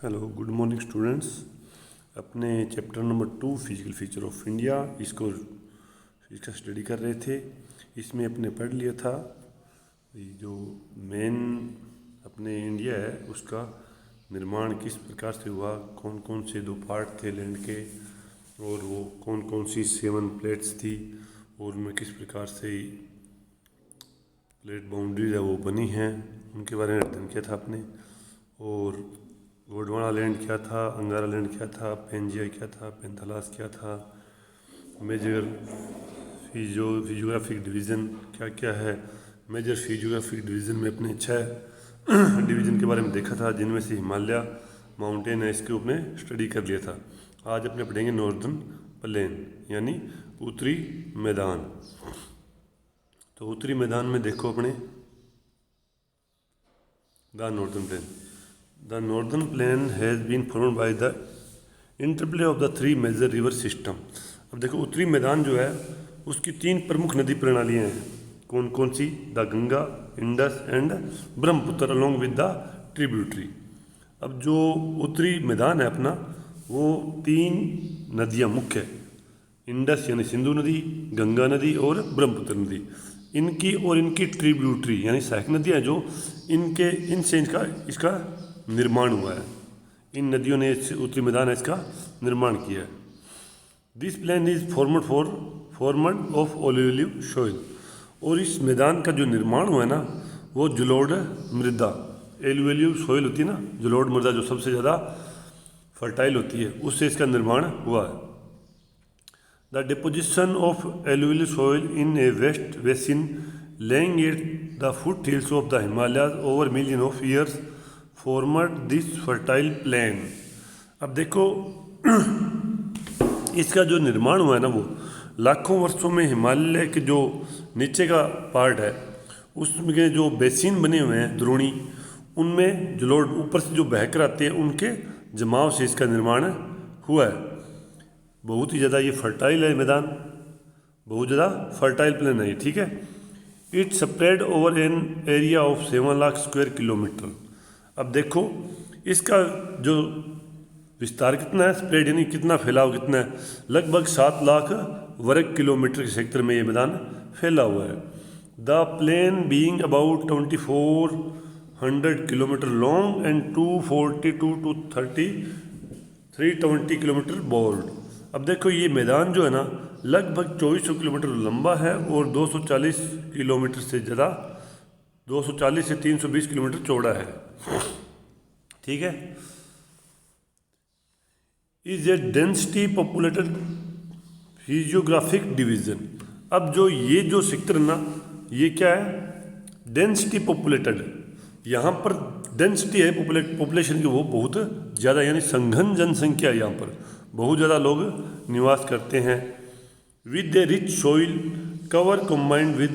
Hello, good morning students. अपने chapter number 2 physical feature of India इसका study कर रहे थे। इसमें अपने पढ़ लिया था ये जो मेन अपने इंडिया है उसका निर्माण किस प्रकार से हुआ, कौन कौन से दो पार्ट थे लैंड के, और वो कौन कौन सी 7 प्लेट्स थी और उनमें किस प्रकार से प्लेट बाउंड्रीज है वो बनी हैं, उनके बारे में अध्ययन किया था आपने। और गोंडवाना लैंड क्या था, अंगारा लैंड क्या था, पेंजिया क्या था, पेंथालास क्या था, मेजर फिजियोग्राफिक डिवीज़न क्या क्या है। मेजर फिजियोग्राफिक डिवीज़न में अपने 6 डिवीज़न के बारे में देखा था, जिनमें से हिमालय माउंटेन है, इसके ऊपर स्टडी कर लिया था। आज अपने पढ़ेंगे नॉर्दर्न प्लेन यानी उत्तरी मैदान। तो उत्तरी मैदान में देखो अपने the northern plane. The northern plain has been formed by the interplay of the 3 major river system। अब देखो उत्तरी मैदान जो है उसकी 3 प्रमुख नदी प्रणालियाँ हैं। कौन कौन सी? The Ganga, Indus and Brahmaputra along with the tributary. अब जो उत्तरी मैदान है अपना, वो 3 नदियाँ मुख्य है, इंडस यानी सिंधु नदी, गंगा नदी और ब्रह्मपुत्र नदी। इनकी और इनकी ट्रिब्यूटरी यानी सहायक नदियाँ जो इनसे इसका निर्माण हुआ है। इन नदियों ने उत्तरी मैदान है इसका निर्माण किया है। This plain is formed of olive soil. और इस मैदान का जो निर्माण हुआ है ना, वो जलोढ़ मृदा, एलुवियल सोइल होती है ना, जलोढ़ मृदा जो सबसे ज़्यादा फर्टाइल होती है, उससे इसका निर्माण हुआ है। The deposition of alluvial soil in a vast basin laying at the foot hills of the Himalayas over million of years formed this fertile plain. अब देखो इसका जो निर्माण हुआ है ना, वो लाखों वर्षों में हिमालय के जो नीचे का पार्ट है उसमें जो बेसिन बने हुए हैं द्रोणी, उनमें जलोढ़ ऊपर से जो बहकर आते हैं उनके जमाव से इसका निर्माण हुआ है। बहुत ही ज़्यादा ये फर्टाइल है मैदान, बहुत ज़्यादा फर्टाइल प्लेन है ये, ठीक है। It spread over an area of 7 lakh square kilometre. अब देखो इसका जो विस्तार कितना है, स्प्रेड यानी कितना फैलाव कितना है, लगभग 7 लाख वर्ग किलोमीटर के क्षेत्र में ये मैदान फैला हुआ है। The plain being about 2400 kilometre long and 242 to 320 kilometre broad. अब देखो ये मैदान जो है ना, लगभग 2400 किलोमीटर लंबा है और 240 किलोमीटर से ज़्यादा, 240 से 320 किलोमीटर चौड़ा है, ठीक है। Is a density populated physiographic division. अब जो ये जो सेक्टर ना, ये क्या है? Density populated. यहाँ पर डेंसिटी है पॉपुलेशन की, वो बहुत ज़्यादा यानी संघन जनसंख्या, यहाँ पर बहुत ज़्यादा लोग निवास करते हैं। With a rich soil cover combined with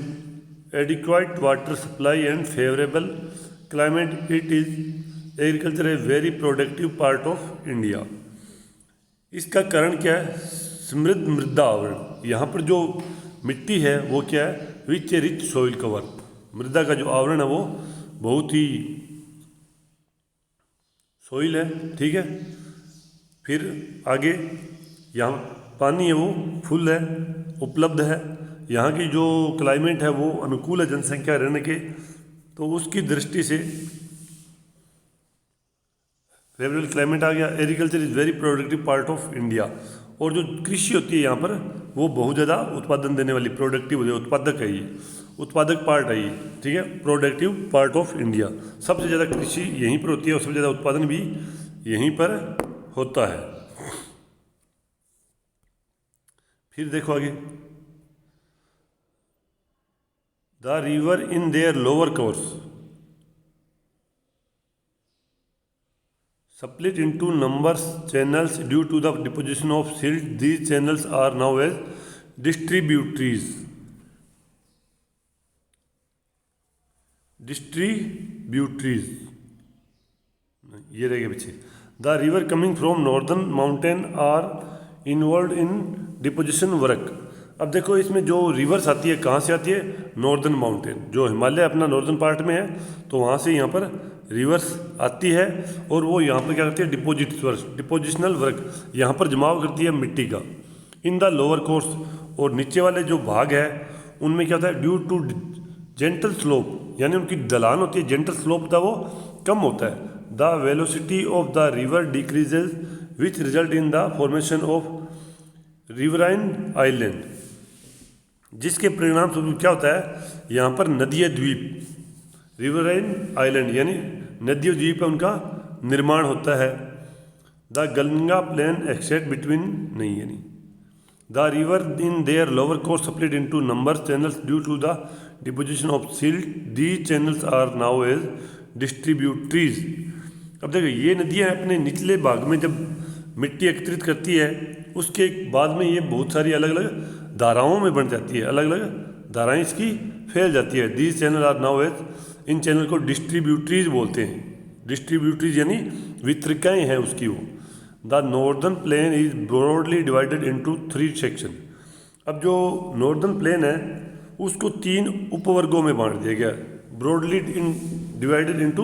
adequate water supply and favourable climate, it is agriculture a very productive part of India. इसका कारण क्या है? समृद्ध मृदा आवरण। यहाँ पर जो मिट्टी है वो क्या है? विच ए रिच सोइल कवर। मृदा का जो आवरण है वो बहुत ही सोइल है, ठीक है। फिर आगे यहाँ पानी है वो फुल है, उपलब्ध है। यहाँ की जो क्लाइमेट है वो अनुकूल है जनसंख्या रहने के, तो उसकी दृष्टि से फेवरेबल क्लाइमेट आ गया। Agriculture is very productive part of India. और जो कृषि होती है यहाँ पर वो बहुत ज़्यादा उत्पादन देने वाली, प्रोडक्टिव उत्पादक है ये, उत्पादक पार्ट है ये, ठीक है, प्रोडक्टिव पार्ट ऑफ इंडिया। सबसे ज़्यादा कृषि यहीं पर होती है और सबसे ज़्यादा उत्पादन भी यहीं पर होता है। फिर देखो आगे, the river in their lower course split into numerous channels due to the deposition of silt. These channels are now as distributaries. ये रहेगा पीछे। The river coming from northern mountain are involved in deposition work। अब देखो इसमें जो reverse आती है कहाँ से आती है, नॉर्दर्न माउंटेन, जो हिमालय अपना नॉर्दर्न पार्ट में है तो वहाँ से यहाँ पर रिवर्स आती है और वो यहाँ पर क्या करती है, डिपोजिशनल वर्क यहाँ पर जमाव करती है मिट्टी का इन द लोअर कोर्स। और नीचे वाले जो भाग है उनमें क्या होता है, ड्यू टू जेंटल स्लोप, यानी उनकी ढलान होती है, जेंटल स्लोप होता है वो कम होता है। The velocity of the river decreases which result in the formation of riverine island, जिसके परिणाम स्वरूप क्या होता है, यहाँ पर नदीय द्वीप, रिवराइन आइलैंड यानी नदीय द्वीप है उनका निर्माण होता है। The Ganga plain extend between नहीं यानी the river in their lower course split into number channels due to the deposition of silt, these channels are now as distributaries. अब देखो ये नदियाँ अपने निचले भाग में जब मिट्टी एकत्रित करती है उसके बाद में ये बहुत सारी अलग अलग धाराओं में बन जाती है, अलग अलग धाराएं इसकी फैल जाती है। These channel are now as, इन चैनल को डिस्ट्रीब्यूटरीज बोलते हैं। डिस्ट्रीब्यूटरीज यानी वितरिकाएँ हैं उसकी वो। The northern plain is broadly divided into 3 section. अब जो नॉर्दर्न प्लेन है उसको 3 उपवर्गों में बांट दिया गया, ब्रॉडली डिवाइडेड इनटू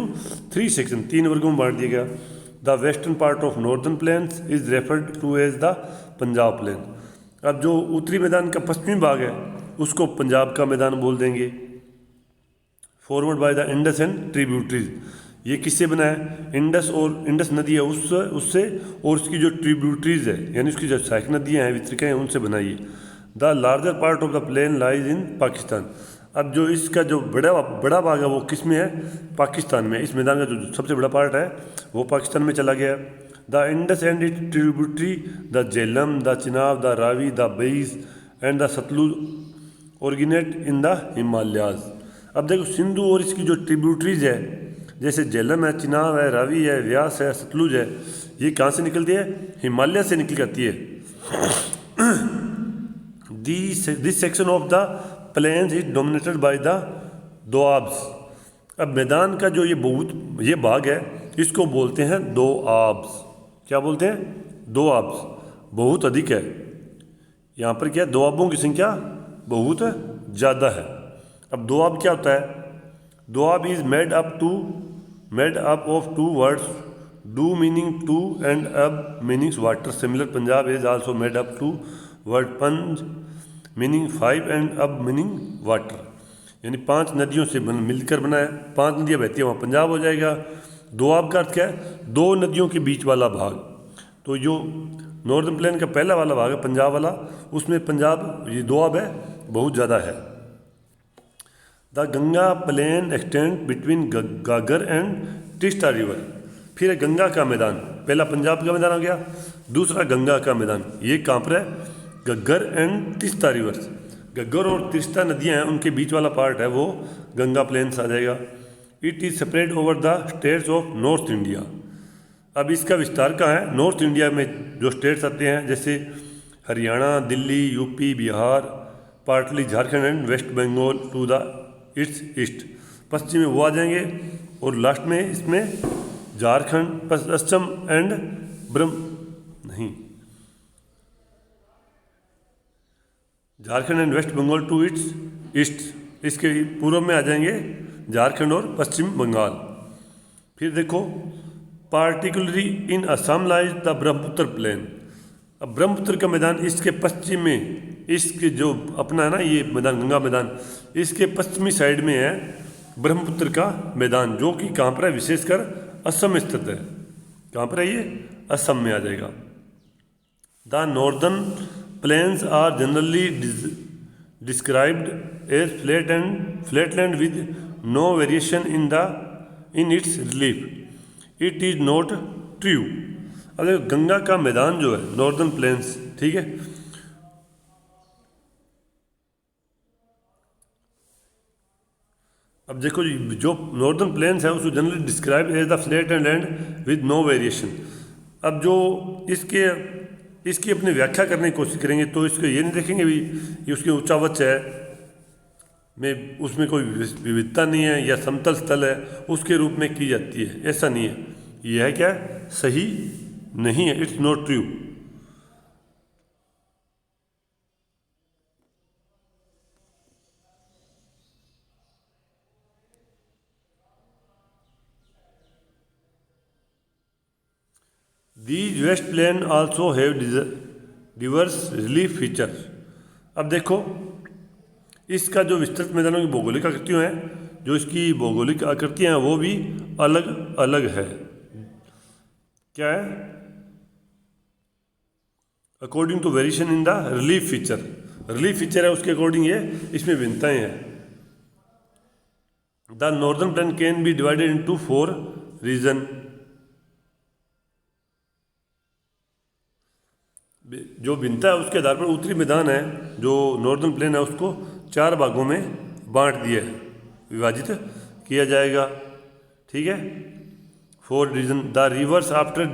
3 सेक्शन, 3 वर्गों में बांट दिया गया। The western part of northern plains is referred to as the Punjab plain. अब जो उत्तरी मैदान का पश्चिमी भाग है उसको पंजाब का मैदान बोल देंगे। Forward by the Indus and tributaries, ये किससे बना है, इंडस और इंडस नदी है उससे और उसकी जो ट्रिब्यूटरीज है यानी उसकी जो सहायक नदियाँ हैं, वितरिकाएँ हैं, उनसे बनाई है। The larger part of the plain lies in Pakistan. अब जो इसका जो बड़ा भाग है वो किस में है, पाकिस्तान में। इस मैदान का जो सबसे बड़ा पार्ट है वो पाकिस्तान में चला गया। The Indus and it tributary the Jhelum, the Chenab, the Ravi, the Beas and the Sutlej originate in the Himalayas. अब देखो सिंधु और इसकी जो ट्रिब्यूटरीज है जैसे झेलम है, चिनाब है, रावी है, व्यास है, सतलुज है, ये कहाँ से निकलती है, हिमालय से निकल जाती है। This section of the plains is dominated by the doabs. अब मैदान का जो ये भाग है इसको बोलते हैं दोआब्स। क्या बोलते हैं, दोआब्स, बहुत अधिक है यहाँ पर। क्या दोआबों की संख्या बहुत ज़्यादा है। अब दोआब क्या होता है, doab is made up of 2 words, डू मीनिंग टू एंड अब meanings water. Similar Punjab is also made up two word पंज मीनिंग 5 एंड अब मीनिंग वाटर, यानी 5 नदियों से मिलकर बना है। 5 नदियाँ बहती हैं वहाँ पंजाब हो जाएगा। दोआब का अर्थ क्या है, 2 नदियों के बीच वाला भाग। तो जो नॉर्दर्न प्लेन का पहला वाला भाग है पंजाब वाला, उसमें पंजाब ये दोआब है बहुत ज़्यादा है। The Ganga plain extend between Ghaggar and Teesta river. फिर है गंगा का मैदान, पहला पंजाब का मैदान हो गया, दूसरा गंगा का मैदान। ये कहाँ पर है, गग्गर एंड तिस्ता रिवर्स। गग्गर और तिस्ता नदियाँ हैं उनके बीच वाला पार्ट है वो गंगा प्लेन्स आ जाएगा। It is spread over the states of north India. अब इसका विस्तार कहाँ है, नॉर्थ इंडिया में जो स्टेट्स आते हैं जैसे Haryana, Delhi, UP, Bihar, partly Jharkhand and West Bengal to the its east. पश्चिम में वो आ जाएंगे और लास्ट में इसमें Jharkhand, Assam and Jharkhand and West Bengal to its east. इसके पूर्व में आ जाएंगे झारखंड और पश्चिम बंगाल। फिर देखो particularly in Assam lies the Brahmaputra plain. अब ब्रह्मपुत्र का मैदान इसके पश्चिम में, इसके जो अपना है ना ये मैदान गंगा मैदान, इसके पश्चिमी साइड में है ब्रह्मपुत्र का मैदान, जो कि कहाँ पर है, विशेषकर असम में स्थित है। कहाँ पर है ये, असम में आ जाएगा। The northern plains are generally described as flatland with no variation in its relief. It is not true. अगर गंगा का मैदान जो है नॉर्दर्न प्लेन्स, ठीक है, अब देखो जी जो नॉर्दर्न प्लेन्स है उसको generally describe as the flat and land with no variation. अब जो इसकी अपनी व्याख्या करने की कोशिश करेंगे तो इसको ये नहीं देखेंगे भी ये उसकी ऊंचावच है में उसमें कोई विविधता नहीं है या समतल स्थल है उसके रूप में की जाती है, ऐसा नहीं है। यह है क्या, सही नहीं है, it's not true. These vast plain also have diverse relief feature. अब देखो इसका जो विस्तृत मैदानों की भौगोलिक आकृतियाँ हैं, जो इसकी भौगोलिक आकृतियाँ हैं वो भी अलग अलग है। क्या है? According to variation in the relief feature. Relief feature है उसके अकॉर्डिंग ये इसमें भिन्नताएं हैं। The northern plain can be divided into 4 region. जो भिन्नता है उसके आधार पर उत्तरी मैदान है जो नॉर्दर्न प्लेन है उसको 4 भागों में बांट दिया है, विभाजित किया जाएगा। ठीक है, 4 region. The rivers after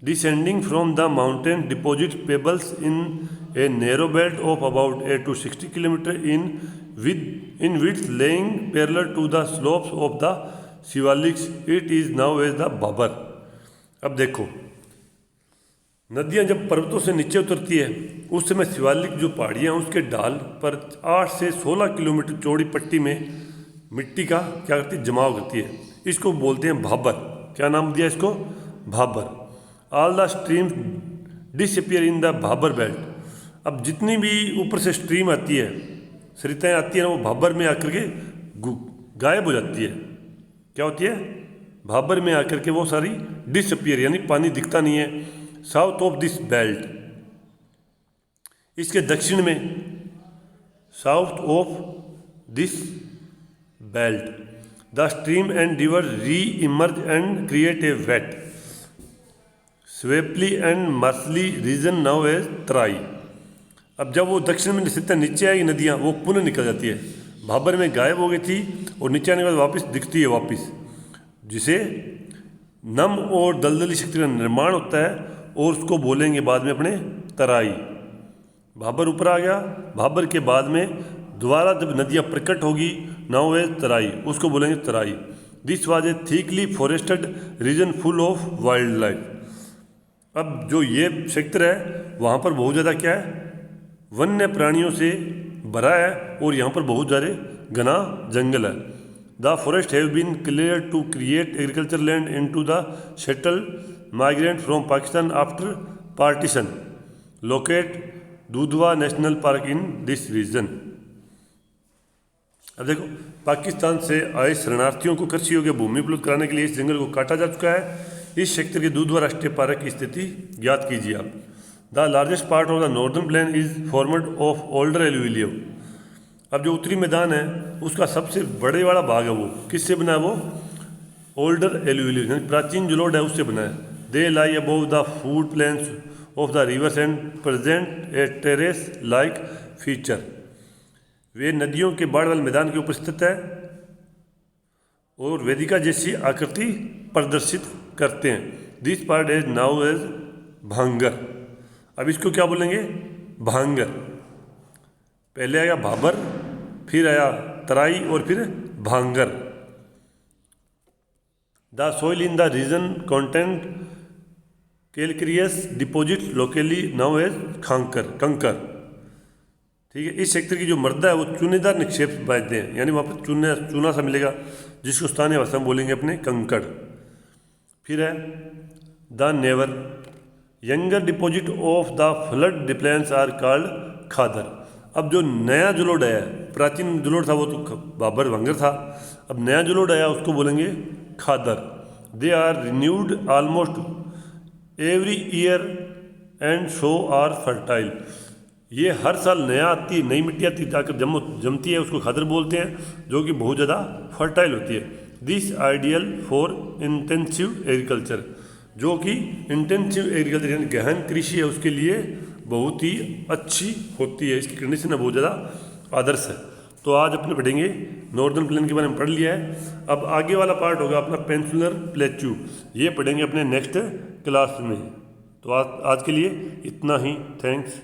descending from the mountain deposit pebbles in a narrow belt of about 8 to 60 किलोमीटर in width laying parallel to the slopes of the Shivaliks. It is now as the Bhabar. अब देखो नदियां जब पर्वतों से नीचे उतरती है उस समय शिवालिक जो पहाड़ियाँ हैं उसके ढाल पर 8 से 16 किलोमीटर चौड़ी पट्टी में मिट्टी का क्या करती है, जमाव करती है। इसको बोलते हैं भाबर। क्या नाम दिया इसको? Bhabar. All the streams disappear in the Bhabar belt. अब जितनी भी ऊपर से स्ट्रीम आती है, सरिताएँ आती हैं ना, वो भाबर में आकर के गायब हो जाती है। क्या होती है? भाबर में आकर के वो सारी डिसअपियर, यानी पानी दिखता नहीं है। साउथ ऑफ दिस बेल्ट, इसके दक्षिण में, south of this belt the stream and river reemerge and create a wet स्वेपली and marshy region known as Terai. अब जब वो दक्षिण में नीचे आएगी नदियाँ, वो पुनः निकल जाती है। भाबर में गायब हो गई थी और नीचे आने के बाद वापस दिखती है वापस, जिसे नम और दलदली शक्ति का निर्माण होता है और उसको बोलेंगे बाद में अपने तराई। भाबर ऊपर आ गया, भाबर के बाद में दोबारा जब नदियाँ प्रकट होगी नाउ एज तराई, उसको बोलेंगे Terai. This was a thickly forested region full of wild life. अब जो ये क्षेत्र है वहाँ पर बहुत ज़्यादा क्या है, वन्य प्राणियों से भरा है और यहाँ पर बहुत ज़्यादा घना जंगल है। The forest have been clear to create agriculture land into the settled migrant from Pakistan after partition. Locate Dudhwa national park in this region. अब देखो पाकिस्तान से आए शरणार्थियों को कृषि योग्य भूमि उपलब्ध कराने के लिए इस जंगल को काटा जा चुका है। इस क्षेत्र के दुधवा राष्ट्रीय पार्क की स्थिति ज्ञात कीजिए आप। The largest part of the northern plain is formed of older alluvium. अब जो उत्तरी मैदान है उसका सबसे बड़े वाला भाग है वो किससे बना है? वो ओल्डर एलुविलियम यानी प्राचीन जलोढ़ है उससे बना है। They lie above the flood plains of the rivers and present a terrace like feature. वे नदियों के बाढ़ वाले मैदान के ऊपर स्थित है और वेदिका जैसी आकृति प्रदर्शित करते हैं। This part is now as Bhangar. अब इसको क्या बोलेंगे? भांगर। पहले आया भाबर, फिर आया तराई और फिर भांगर। The soil in the region content calcareous deposit locally known as kankar. ठीक है, इस क्षेत्र की जो मृदा है वो चूनेदार निक्षेप पाते हैं, यानी वहाँ पर चूना सा मिलेगा जिसको स्थानीय भाषा में बोलेंगे अपने कंकड़। फिर है the newer younger deposit of the flood plains are called khadar. अब जो नया जलोढ़ आया, प्राचीन जलोढ़ था वो तो भाबर भांगर था, अब नया जलोढ़ आया उसको बोलेंगे खादर। They are renewed almost every year and so are fertile. ये हर साल नया आती है, नई मिट्टी आती जाकर जमती है, उसको खादर बोलते हैं, जो कि बहुत ज़्यादा फर्टाइल होती है। This ideal for intensive agriculture, जो कि इंटेंसिव एग्रीकल्चर यानी गहन कृषि है उसके लिए बहुत ही अच्छी होती है। इसकी कंडीशन बहुत ज़्यादा आदर्श है। तो आज अपने पढ़ेंगे नॉर्दर्न प्लेन के बारे में पढ़ लिया है। अब आगे वाला पार्ट होगा अपना पेनिनसुलर प्लेट्यू, ये पढ़ेंगे अपने नेक्स्ट क्लास में। तो आज के लिए इतना ही। थैंक्स।